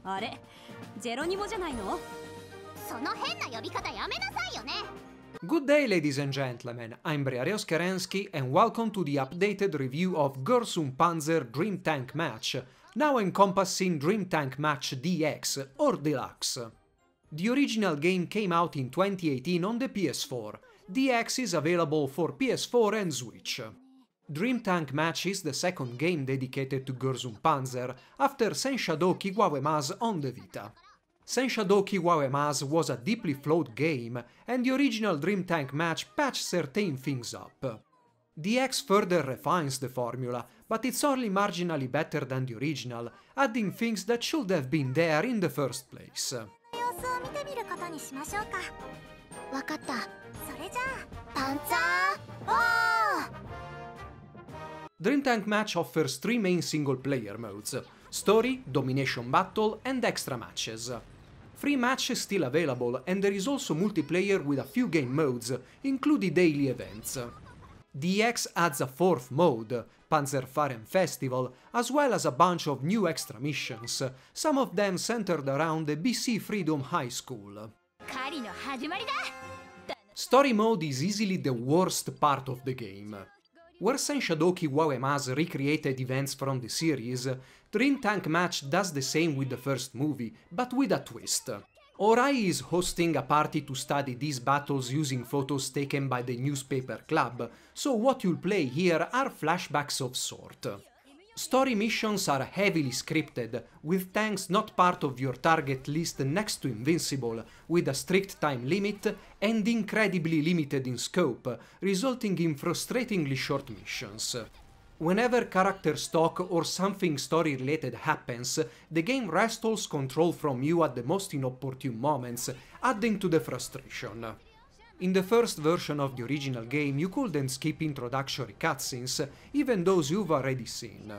あれ、ジェロニモじゃないの？その変な呼び方やめなさいよね。Good day, ladies and gentlemen, I'm Briareos Kerensky and welcome to the updated review of Girls Und Panzer Dream Tank Match, now encompassing Dream Tank Match DX or Deluxe. The original game came out in 2018 on the PS4. DX is available for PS4 and Switch. Dream Tank Match is the second game dedicated to Girls Und Panzer, after Senshadoki Wawema's on the Vita. Senshadoki Wawema's was a deeply flawed game, and the original Dream Tank Match patched certain things up. DX further refines the formula, but it's only marginally better than the original, adding things that should have been there in the first place. Dream Tank Match offers three main single-player modes: Story, Domination Battle and Extra Matches. Free matches still available, and there is also multiplayer with a few game modes, including daily events. DX adds a fourth mode, Faren Festival, as well as a bunch of new extra missions, some of them centered around the BC Freedom High School. Story mode is easily the worst part of the game. Where Senshadoki Wawema's recreated events from the series, Dream Tank Match does the same with the first movie, but with a twist. Orai is hosting a party to study these battles using photos taken by the newspaper club, so what you'll play here are flashbacks of sort. Story missions are heavily scripted, with tanks not part of your target list next to invincible, with a strict time limit and incredibly limited in scope, resulting in frustratingly short missions. Whenever characters talk or something story-related happens, the game wrestles control from you at the most inopportune moments, adding to the frustration. In the first version of the original game, you couldn't skip introductory cutscenes, even those you've already seen.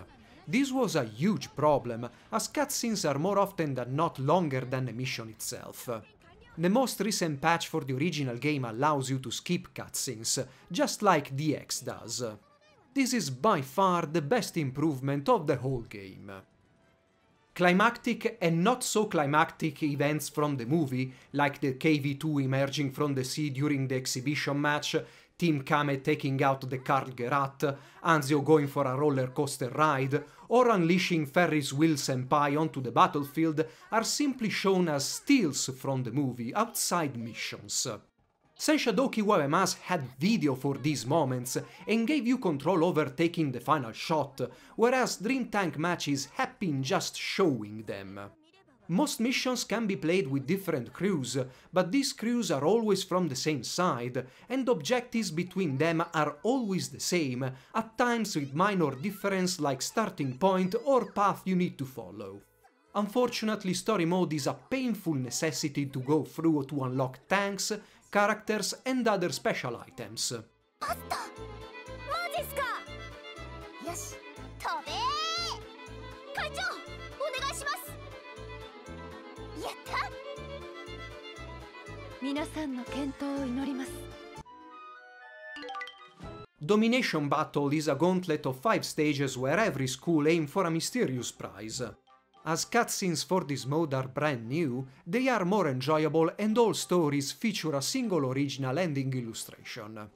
This was a huge problem, as cutscenes are more often than not longer than the mission itself. The most recent patch for the original game allows you to skip cutscenes, just like DX does. This is by far the best improvement of the whole game. Climactic and not so climactic events from the movie, like the KV-2 emerging from the sea during the exhibition match, Team Kame taking out the Karl Gerat, Anzio going for a roller coaster ride, or unleashing Ferris Wheel Senpai onto the battlefield, are simply shown as stills from the movie outside missions. Senshadoki Wawema's had video for these moments and gave you control over taking the final shot, whereas Dream Tank Match is happy in just showing them. Most missions can be played with different crews, but these crews are always from the same side, and objectives between them are always the same, at times with minor difference like starting point or path you need to follow. Unfortunately, story mode is a painful necessity to go through to unlock tanks, characters and other special items. Domination Battle is a gauntlet of 5 stages where every school aims for a mysterious prize. As cutscenes for this mode are brand new, they are more enjoyable and all stories feature a single original ending illustration.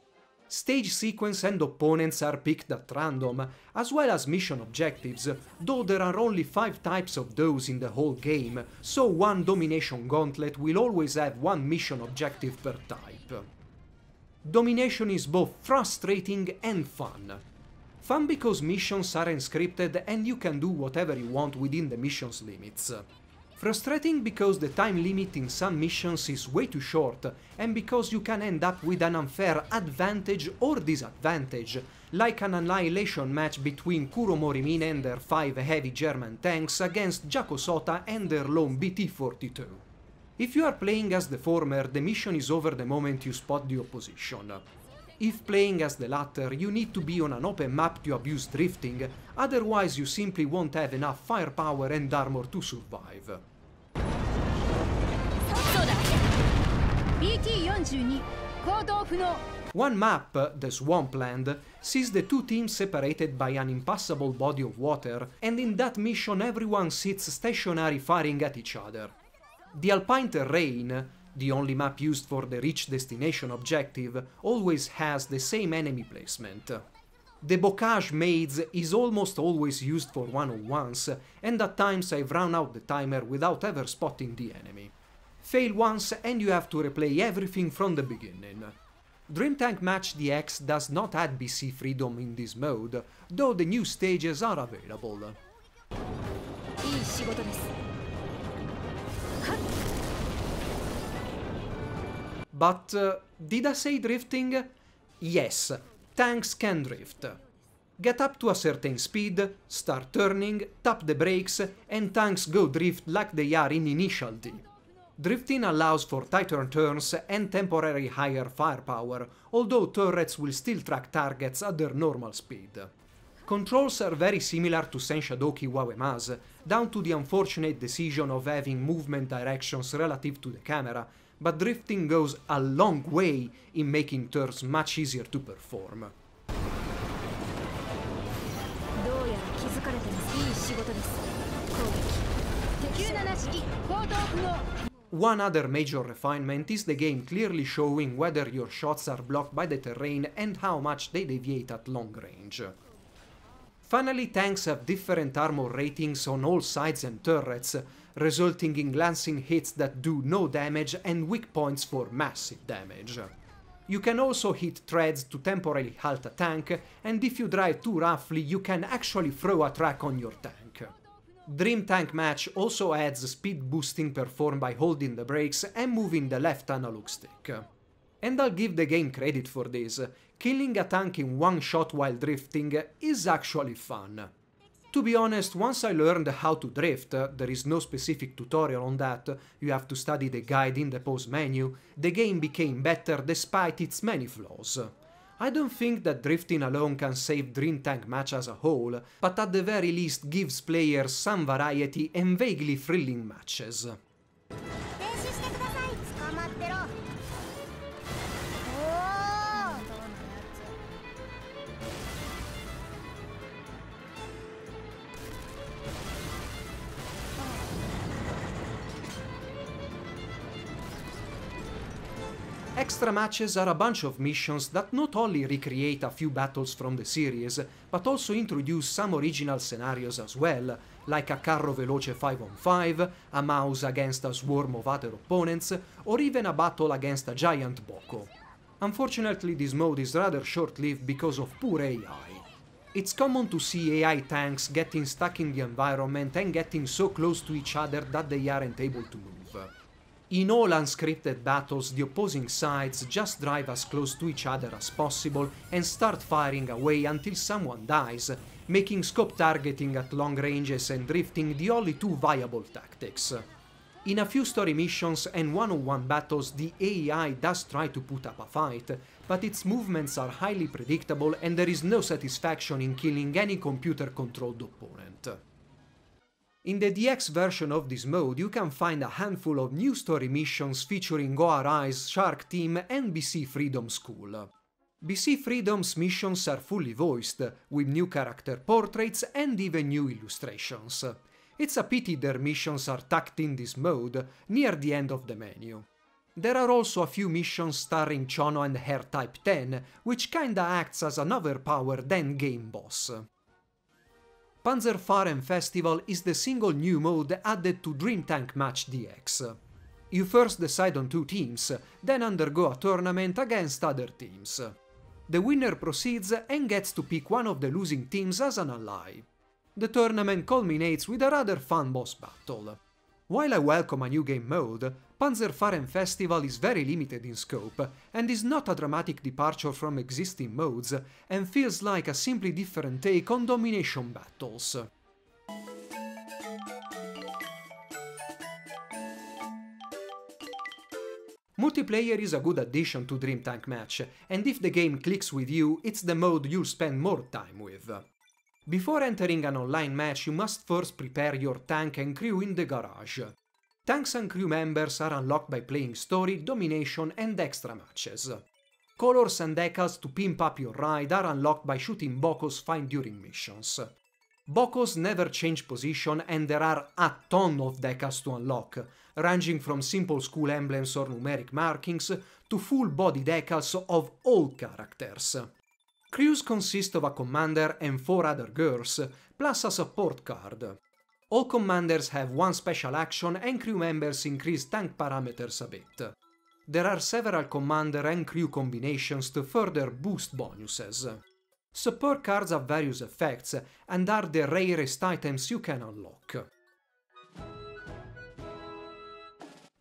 Stage sequence and opponents are picked at random, as well as mission objectives, though there are only 5 types of those in the whole game, so one domination gauntlet will always have one mission objective per type. Domination is both frustrating and fun. Fun because missions are unscripted and you can do whatever you want within the mission's limits. Frustrating because the time limit in some missions is way too short, and because you can end up with an unfair advantage or disadvantage, like an annihilation match between Kuro Morimine and their 5 heavy German tanks against Jako Sota and their lone BT-42. If you are playing as the former, the mission is over the moment you spot the opposition. If playing as the latter, you need to be on an open map to abuse drifting, otherwise you simply won't have enough firepower and armor to survive. BT-42 行動不能 One map, the Swampland, sees the two teams separated by an impassable body of water, and in that mission everyone sits stationary firing at each other. The Alpine terrain, the only map used for the reach destination objective, always has the same enemy placement. The bocage maze is almost always used for one-on-ones, and at times I've run out the timer without ever spotting the enemy. Fail once and you have to replay everything from the beginning. Dream Tank Match DX does not add BC freedom in this mode, though the new stages are available. But did I say drifting? Yes, tanks can drift. Get up to a certain speed, start turning, tap the brakes, and tanks go drift like they are in Initial D. Drifting allows for tighter turns and temporary higher firepower, although turrets will still track targets at their normal speed. Controls are very similar to Senshadoki Wawema's, down to the unfortunate decision of having movement directions relative to the camera, but drifting goes a long way in making turns much easier to perform. One other major refinement is the game clearly showing whether your shots are blocked by the terrain and how much they deviate at long range. Finally, tanks have different armor ratings on all sides and turrets, resulting in glancing hits that do no damage and weak points for massive damage. You can also hit treads to temporarily halt a tank, and if you drive too roughly you can actually throw a track on your tank. Dream Tank Match also adds speed boosting performed by holding the brakes and moving the left analog stick. And I'll give the game credit for this, killing a tank in one shot while drifting is actually fun. To be honest, once I learned how to drift, there is no specific tutorial on that, you have to study the guide in the pause menu, the game became better despite its many flaws. I don't think that drifting alone can save Dream Tank Match as a whole, but at the very least gives players some variety and vaguely thrilling matches. Extra matches are a bunch of missions that not only recreate a few battles from the series, but also introduce some original scenarios as well, like a Carro Veloce 5-on-5, a mouse against a swarm of other opponents, or even a battle against a giant Boko. Unfortunately, this mode is rather short-lived because of poor AI. It's common to see AI tanks getting stuck in the environment and getting so close to each other that they aren't able to move. In all unscripted battles, the opposing sides just drive as close to each other as possible and start firing away until someone dies, making scope targeting at long ranges and drifting the only two viable tactics. In a few story missions and one-on-one battles, the AI does try to put up a fight, but its movements are highly predictable and there is no satisfaction in killing any computer-controlled opponent. In the DX version of this mode, you can find a handful of new story missions featuring ORI's Shark Team and BC Freedom School. BC Freedom's missions are fully voiced, with new character portraits and even new illustrations. It's a pity their missions are tucked in this mode, near the end of the menu. There are also a few missions starring Chono and Hair Type 10, which kinda acts as an overpowered endgame boss. Panzer Faren Festival is the single new mode added to Dream Tank Match DX. You first decide on two teams, then undergo a tournament against other teams. The winner proceeds and gets to pick one of the losing teams as an ally. The tournament culminates with a rather fun boss battle. While I welcome a new game mode, Panzer Faren Festival is very limited in scope and is not a dramatic departure from existing modes and feels like a simply different take on domination battles. Multiplayer is a good addition to Dream Tank Match, and if the game clicks with you, it's the mode you'll spend more time with. Before entering an online match, you must first prepare your tank and crew in the garage. Tanks and crew members are unlocked by playing story, domination and extra matches. Colors and decals to pimp up your ride are unlocked by shooting Bokos found during missions. Bokos never change position and there are a ton of decals to unlock, ranging from simple school emblems or numeric markings to full body decals of all characters. Crews consist of a commander and 4 other girls, plus a support card. All commanders have one special action and crew members increase tank parameters a bit. There are several commander and crew combinations to further boost bonuses. Support cards have various effects and are the rarest items you can unlock.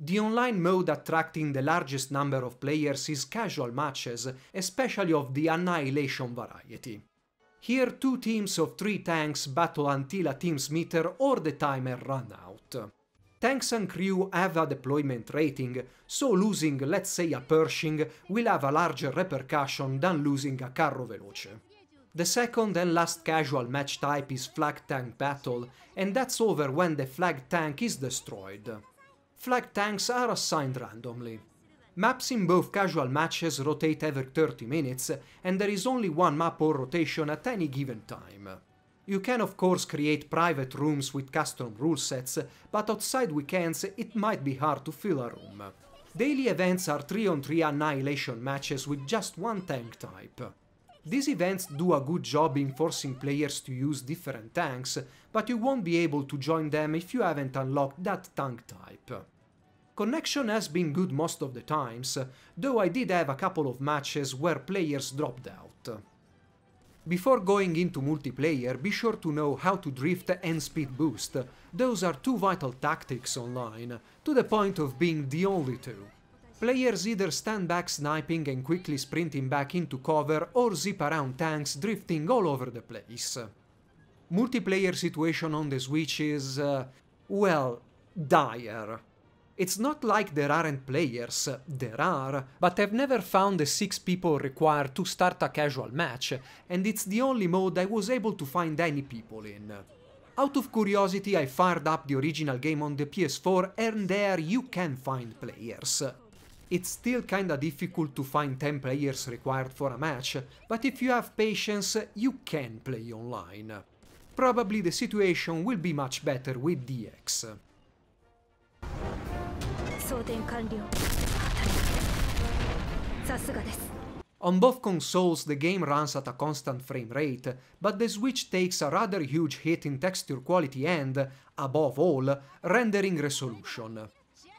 The online mode attracting the largest number of players is casual matches, especially of the Annihilation variety. Here 2 teams of 3 tanks battle until a team's meter or the timer run out. Tanks and crew have a deployment rating, so losing, let's say, a Pershing will have a larger repercussion than losing a carro veloce. The second and last casual match type is Flag Tank Battle, and that's over when the flag tank is destroyed. Flag tanks are assigned randomly. Maps in both casual matches rotate every 30 minutes, and there is only one map or rotation at any given time. You can of course create private rooms with custom rule sets, but outside weekends it might be hard to fill a room. Daily events are 3-on-3 annihilation matches with just one tank type. These events do a good job in forcing players to use different tanks, but you won't be able to join them if you haven't unlocked that tank type. Connection has been good most of the times, though I did have a couple of matches where players dropped out. Before going into multiplayer, be sure to know how to drift and speed boost. Those are 2 vital tactics online, to the point of being the only 2. Players either stand back sniping and quickly sprinting back into cover or zip around tanks drifting all over the place. Multiplayer situation on the Switch is, well, dire. It's not like there aren't players, there are, but I've never found the 6 people required to start a casual match, and it's the only mode I was able to find any people in. Out of curiosity, I fired up the original game on the PS4 and there you can find players. It's still kinda difficult to find 10 players required for a match, but if you have patience, you can play online. Probably the situation will be much better with DX. On both consoles the game runs at a constant frame rate, but the Switch takes a rather huge hit in texture quality and, above all, rendering resolution.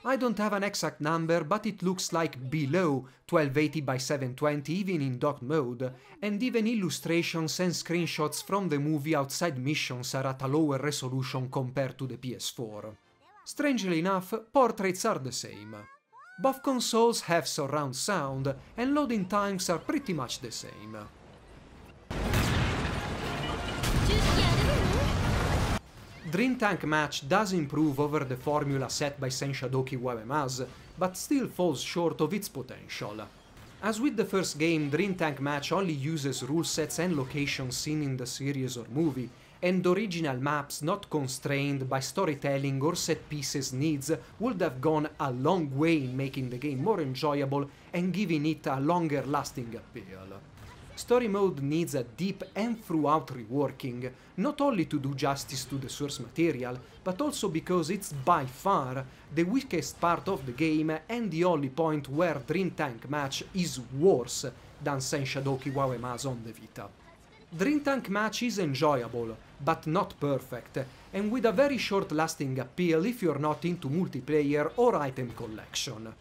I don't have an exact number, but it looks like below 1280 by 720 even in docked mode, and even illustrations and screenshots from the movie outside missions are at a lower resolution compared to the PS4. Strangely enough, portraits are the same. Both consoles have surround sound, and loading times are pretty much the same. Dream Tank Match does improve over the formula set by Senshadoki Uemaz, but still falls short of its potential. As with the first game, Dream Tank Match only uses rule sets and locations seen in the series or movie, and original maps not constrained by storytelling or set pieces needs would have gone a long way in making the game more enjoyable and giving it a longer lasting appeal. Story mode needs a deep and throughout reworking, not only to do justice to the source material, but also because it's by far the weakest part of the game and the only point where Dream Tank Match is worse than Senshadoki Uemaz on the Vita. Dream Tank Match is enjoyable, but not perfect, and with a very short-lasting appeal if you're not into multiplayer or item collection.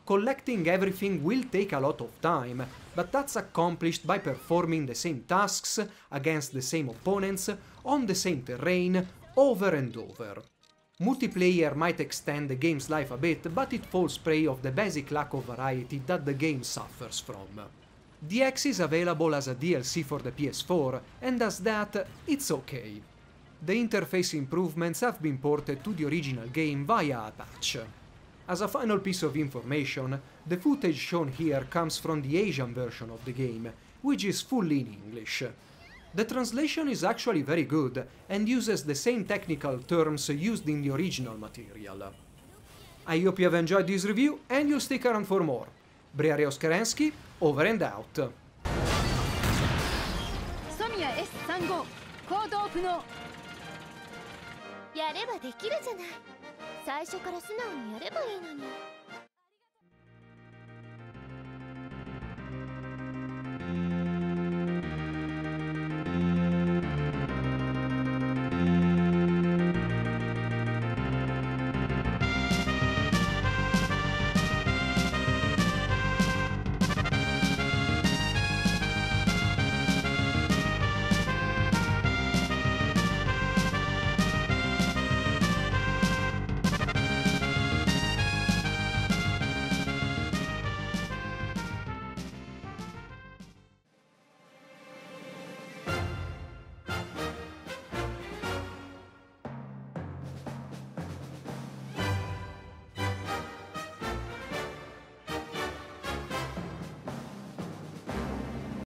Collecting everything will take a lot of time, but that's accomplished by performing the same tasks against the same opponents on the same terrain over and over. Multiplayer might extend the game's life a bit, but it falls prey of the basic lack of variety that the game suffers from. DX is available as a DLC for the PS4, and as that, it's okay. The interface improvements have been ported to the original game via a patch. As a final piece of information, the footage shown here comes from the Asian version of the game, which is fully in English. The translation is actually very good, and uses the same technical terms used in the original material. I hope you have enjoyed this review, and you'll stick around for more. Briareos Kerensky, over and out. ソミヤ S35 行動不能。やればできるじゃない。最初から素直にやればいいのに。